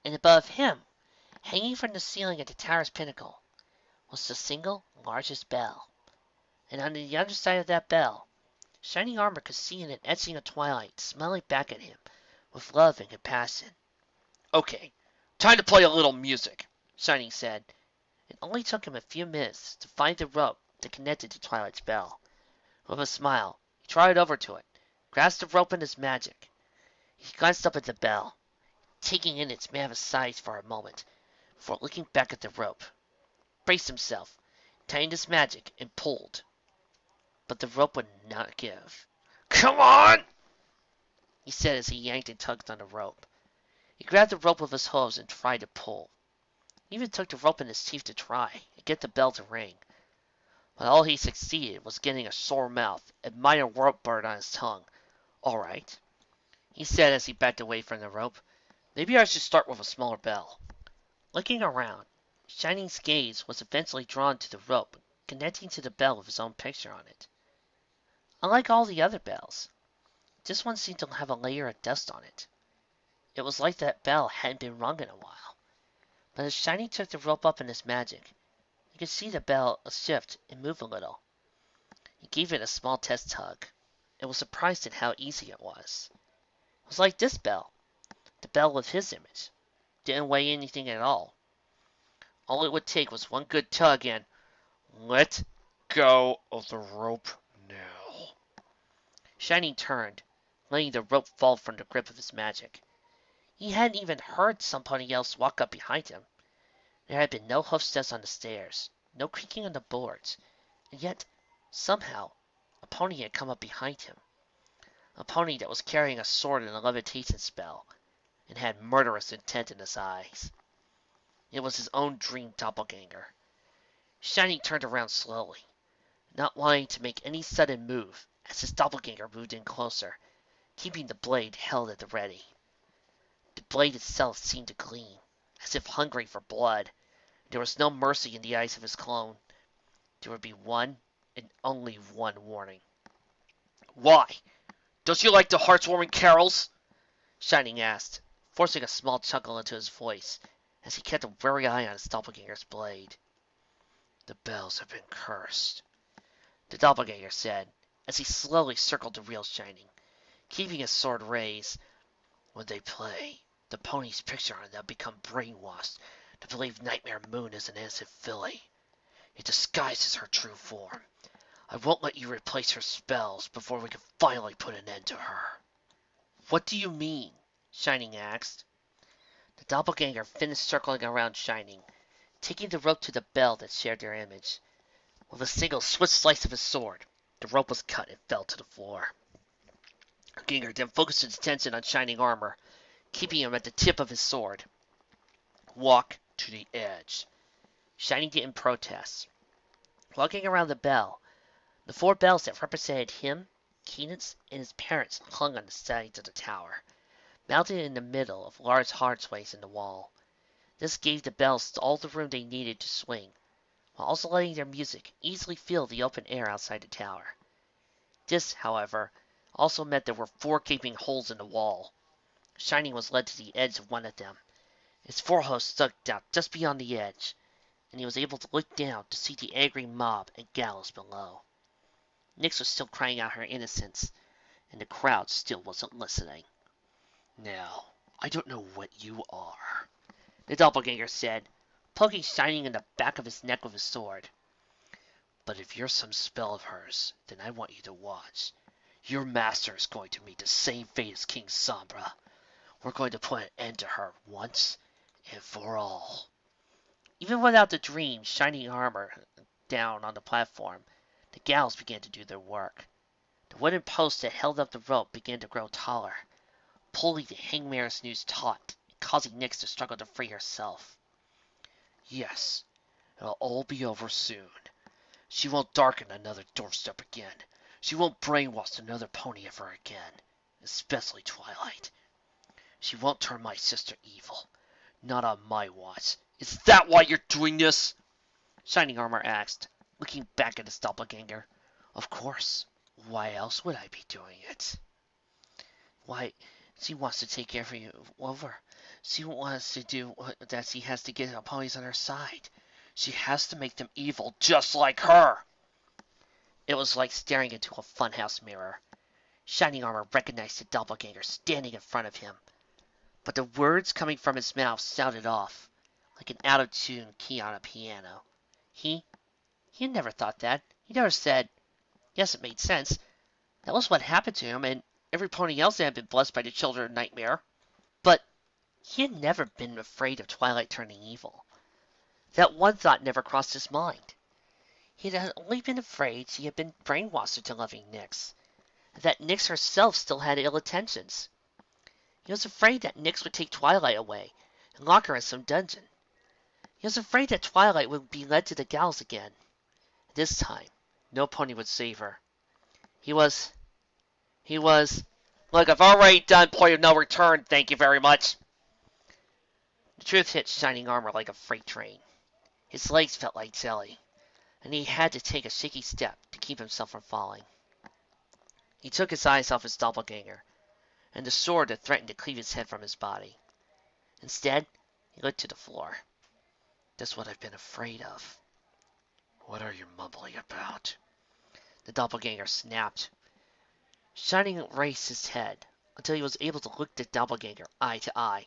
And above him, hanging from the ceiling at the tower's pinnacle, was the single largest bell. And on the other side of that bell, Shining Armor could see in an etching of twilight, smiling back at him with love and compassion. "Okay, time to play a little music," Shining said. It only took him a few minutes to find the rope that connected to Twilight's bell. With a smile, he trotted over to it, grasped the rope in his magic. He glanced up at the bell, taking in its mammoth size for a moment, before looking back at the rope, braced himself, tightened his magic, and pulled. But the rope would not give. "Come on!" he said as he yanked and tugged on the rope. He grabbed the rope with his hooves and tried to pull. He even took the rope in his teeth to try and get the bell to ring. But all he succeeded was getting a sore mouth and minor rope burn on his tongue. "All right," he said as he backed away from the rope. "Maybe I should start with a smaller bell." Looking around, Shining's gaze was eventually drawn to the rope connecting to the bell with his own picture on it. Unlike all the other bells, this one seemed to have a layer of dust on it. It was like that bell hadn't been rung in a while. But as Shining took the rope up in his magic, he could see the bell shift and move a little. He gave it a small test tug, and was surprised at how easy it was. It was like this bell, the bell with his image. Didn't weigh anything at all. All it would take was one good tug and "Let go of the rope now." Shining turned, letting the rope fall from the grip of his magic. He hadn't even heard somebody else walk up behind him. There had been no hoofsteps on the stairs, no creaking on the boards, and yet, somehow, a pony had come up behind him. A pony that was carrying a sword and a levitation spell, and had murderous intent in his eyes. It was his own dream doppelganger. Shining turned around slowly, not wanting to make any sudden move as his doppelganger moved in closer, keeping the blade held at the ready. The blade itself seemed to gleam, as if hungry for blood. There was no mercy in the eyes of his clone. There would be one and only one warning. "Why? Don't you like the heartwarming carols?" Shining asked, forcing a small chuckle into his voice, as he kept a wary eye on his doppelganger's blade. "The bells have been cursed," the doppelganger said, as he slowly circled the real Shining, keeping his sword raised. "When they play, the pony's picture on them become brainwashed to believe Nightmare Moon is an innocent filly. It disguises her true form. I won't let you replace her spells before we can finally put an end to her." "What do you mean?" Shining asked. The doppelganger finished circling around Shining, taking the rope to the bell that shared their image. With a single swift slice of his sword, the rope was cut and fell to the floor. Ginger then focused his attention on Shining Armor, keeping him at the tip of his sword. "Walk to the edge." Shining didn't protest. Walking around the bell, the 4 bells that represented him, Keenan's, and his parents hung on the sides of the tower, mounted in the middle of large archways in the wall. This gave the bells all the room they needed to swing, while also letting their music easily fill the open air outside the tower. This, however, also meant there were 4 gaping holes in the wall. Shining was led to the edge of one of them. His forehead stuck out just beyond the edge, and he was able to look down to see the angry mob and gallows below. Nyx was still crying out her innocence, and the crowd still wasn't listening. "Now, I don't know what you are," the doppelganger said, poking Shining in the back of his neck with his sword. "But if you're some spell of hers, then I want you to watch. Your master is going to meet the same fate as King Sombra. We're going to put an end to her once and for all." Even without the dream Shining Armor down on the platform, the gallows began to do their work. The wooden posts that held up the rope began to grow taller, pulling the hangman's noose taut and causing Nyx to struggle to free herself. "Yes, it'll all be over soon. She won't darken another doorstep again. She won't brainwash another pony ever again, especially Twilight. She won't turn my sister evil. Not on my watch. Is that why you're doing this?" Shining Armor asked, looking back at his doppelganger. "Of course. Why else would I be doing it?" "Why, she wants to take everything over. She wants to do that. She has to get her ponies on her side. She has to make them evil, just like her. It was like staring into a funhouse mirror. Shining Armor recognized the doppelganger standing in front of him, but the words coming from his mouth sounded off, like an out-of-tune key on a piano. He had never thought that. He never said, yes, it made sense. That was what happened to him and every pony else that had been blessed by the children of Nightmare. But he had never been afraid of Twilight turning evil. That one thought never crossed his mind. He had only been afraid she had been brainwashed into loving Nyx, that Nyx herself still had ill intentions. He was afraid that Nyx would take Twilight away and lock her in some dungeon. He was afraid that Twilight would be led to the gallows again. This time, no pony would save her. He was, look, I've already done point of no return, thank you very much. The truth hit Shining Armor like a freight train. His legs felt like jelly, and he had to take a shaky step to keep himself from falling. He took his eyes off his doppelganger, and the sword that threatened to cleave his head from his body. Instead, he looked to the floor. That's what I've been afraid of. What are you mumbling about? The doppelganger snapped. Shining raised his head until he was able to look the doppelganger eye to eye.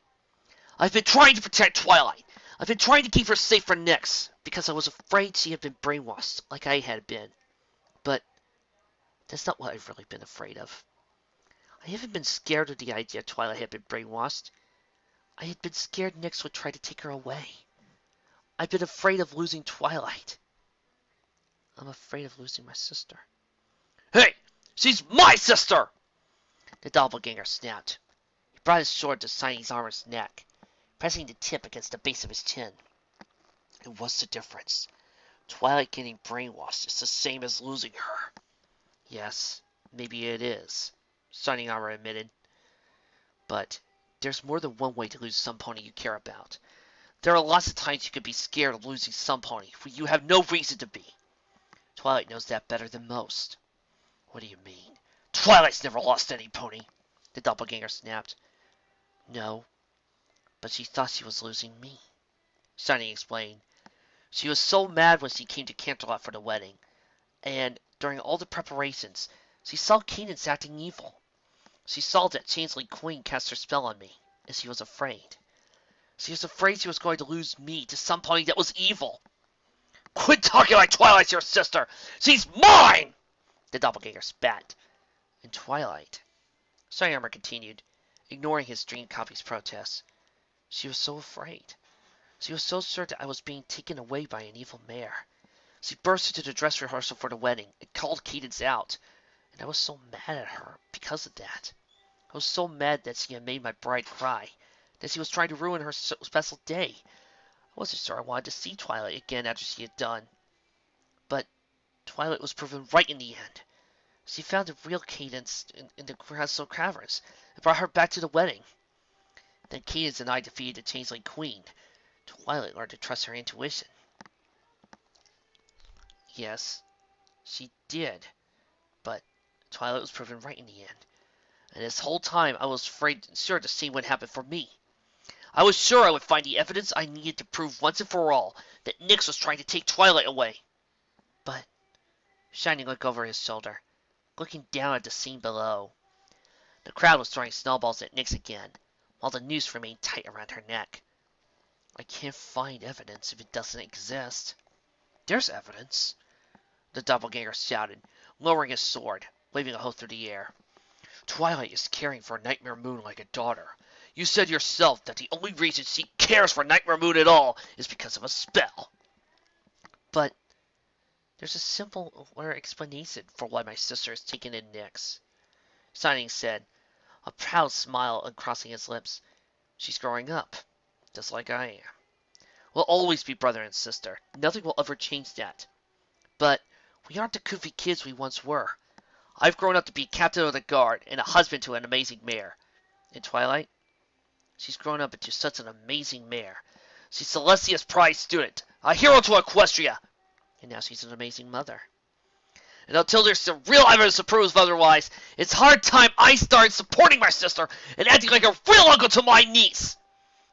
I've been trying to protect Twilight. I've been trying to keep her safe from Nyx, because I was afraid she had been brainwashed like I had been. But that's not what I've really been afraid of. I haven't been scared of the idea Twilight had been brainwashed. I had been scared Nyx would try to take her away. I've been afraid of losing Twilight. I'm afraid of losing my sister. Hey! She's my sister! The doppelganger snapped. He brought his sword to Shining Armor's neck, pressing the tip against the base of his chin. And what's the difference? Twilight getting brainwashed is the same as losing her. Yes, maybe it is, Shining Armor admitted. But there's more than one way to lose some pony you care about. There are lots of times you could be scared of losing some pony when you have no reason to be. Twilight knows that better than most. What do you mean? Twilight's never lost any pony, the doppelganger snapped. No, but she thought she was losing me, Shining explained. She was so mad when she came to Canterlot for the wedding, and during all the preparations, she saw Cadance acting evil. She saw that Changeling Queen cast her spell on me, and she was afraid. She was afraid she was going to lose me to some pony that was evil. Quit talking like Twilight's your sister! She's mine! The doppelganger spat. And Twilight, Shining Armor continued, ignoring his dream copy's protests. She was so afraid. She was so certain I was being taken away by an evil mare. She burst into the dress rehearsal for the wedding and called Cadance out, and I was so mad at her because of that. I was so mad that she had made my bride cry, that she was trying to ruin her special day. I wasn't sure I wanted to see Twilight again after she had done. But Twilight was proven right in the end. She found the real Cadance in the Crystal Caverns and brought her back to the wedding. Then Cadance and I defeated the Changeling Queen. Twilight learned to trust her intuition. Yes, she did. But Twilight was proven right in the end. And this whole time I was sure the same would happen for me. I was sure I would find the evidence I needed to prove once and for all that Nyx was trying to take Twilight away. But Shining looked over his shoulder, looking down at the scene below. The crowd was throwing snowballs at Nyx again, while the noose remained tight around her neck. I can't find evidence if it doesn't exist. There's evidence, the doppelganger shouted, lowering his sword, waving a hoe through the air. Twilight is caring for Nightmare Moon like a daughter. You said yourself that the only reason she cares for Nightmare Moon at all is because of a spell. But there's a simple explanation for why my sister is taken in Nyx, Shining said, a proud smile uncrossing his lips. She's growing up, just like I am. We'll always be brother and sister. Nothing will ever change that. But we aren't the goofy kids we once were. I've grown up to be captain of the guard and a husband to an amazing mare. And Twilight? She's grown up into such an amazing mare. She's Celestia's prize student, a hero to Equestria. And now she's an amazing mother. And until there's some real evidence to prove otherwise, it's hard time I start supporting my sister and acting like a real uncle to my niece.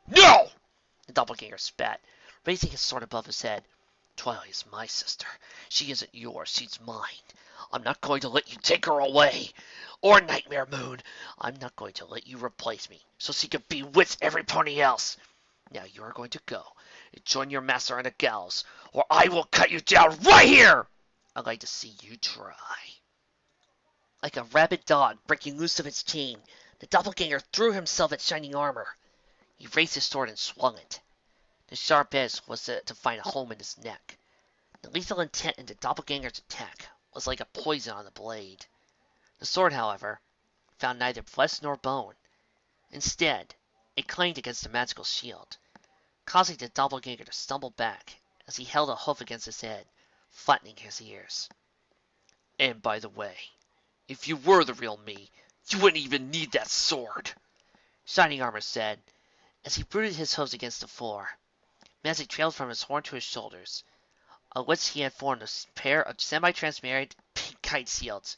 No! The doppelganger spat, raising his sword above his head. Twilight is my sister. She isn't yours, she's mine. I'm not going to let you take her away. Or Nightmare Moon, I'm not going to let you replace me, so she can be with every pony else. Now you are going to go and join your master on the gallows, or I will cut you down right here! I'd like to see you try. Like a rabid dog breaking loose of its chain, the doppelganger threw himself at Shining Armor. He raised his sword and swung it. The sharp edge was to find a home in his neck. The lethal intent in the doppelganger's attack was like a poison on the blade. The sword, however, found neither flesh nor bone. Instead, it clanged against the magical shield, causing the doppelganger to stumble back as he held a hoof against his head, flattening his ears. And by the way, if you were the real me, you wouldn't even need that sword, Shining Armor said, as he rooted his hooves against the floor. Magic trailed from his horn to his shoulders, on which he had formed a pair of semi-transparent pink kite shields.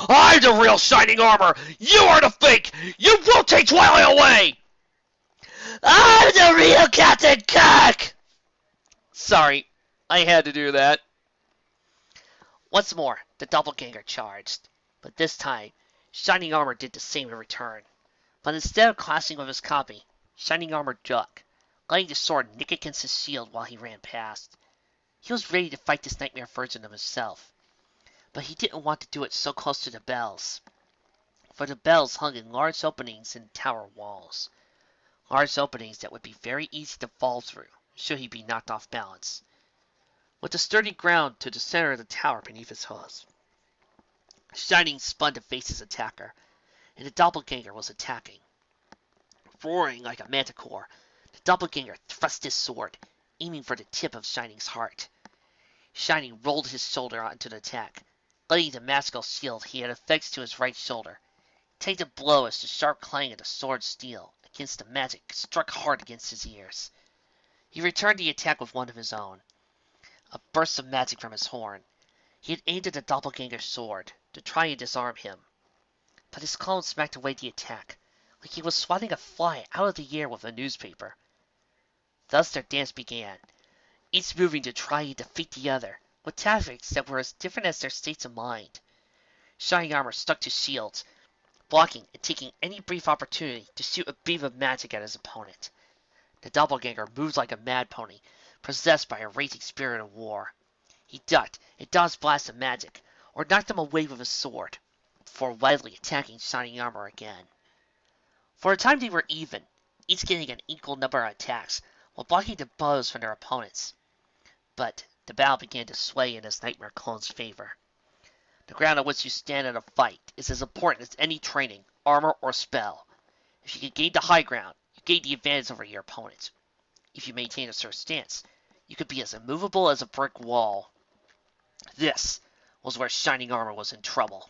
I'm the real Shining Armor! You are the fake! You won't take Twilight away! I'm the real Captain Kirk! Sorry, I had to do that. Once more, the doppelganger charged, but this time, Shining Armor did the same in return. But instead of clashing with his copy, Shining Armor ducked, letting the sword nick against his shield while he ran past. He was ready to fight this nightmare version of himself, but he didn't want to do it so close to the bells, for the bells hung in large openings in the tower walls, large openings that would be very easy to fall through should he be knocked off balance. With the sturdy ground to the center of the tower beneath his hooves, Shining spun to face his attacker, and the doppelganger was attacking. Roaring like a manticore, the doppelganger thrust his sword, aiming for the tip of Shining's heart. Shining rolled his shoulder onto the attack, letting the magical shield he had affixed to his right shoulder take the blow as the sharp clang of the sword's steel against the magic struck hard against his ears. He returned the attack with one of his own, a burst of magic from his horn. He had aimed at the doppelganger's sword to try and disarm him, but his clone smacked away the attack like he was swatting a fly out of the air with a newspaper. Thus their dance began, each moving to try and defeat the other, with tactics that were as different as their states of mind. Shining Armor stuck to shields, blocking and taking any brief opportunity to shoot a beam of magic at his opponent. The doppelganger moved like a mad pony, possessed by a raging spirit of war. He ducked and dodged blasts of magic, or knocked them away with his sword, before wildly attacking Shining Armor again. For a time they were even, each getting an equal number of attacks, while blocking the blows from their opponents. But the battle began to sway in his nightmare clone's favor. The ground on which you stand in a fight is as important as any training, armor, or spell. If you can gain the high ground, you gain the advantage over your opponent. If you maintain a certain stance, you could be as immovable as a brick wall. This was where Shining Armor was in trouble.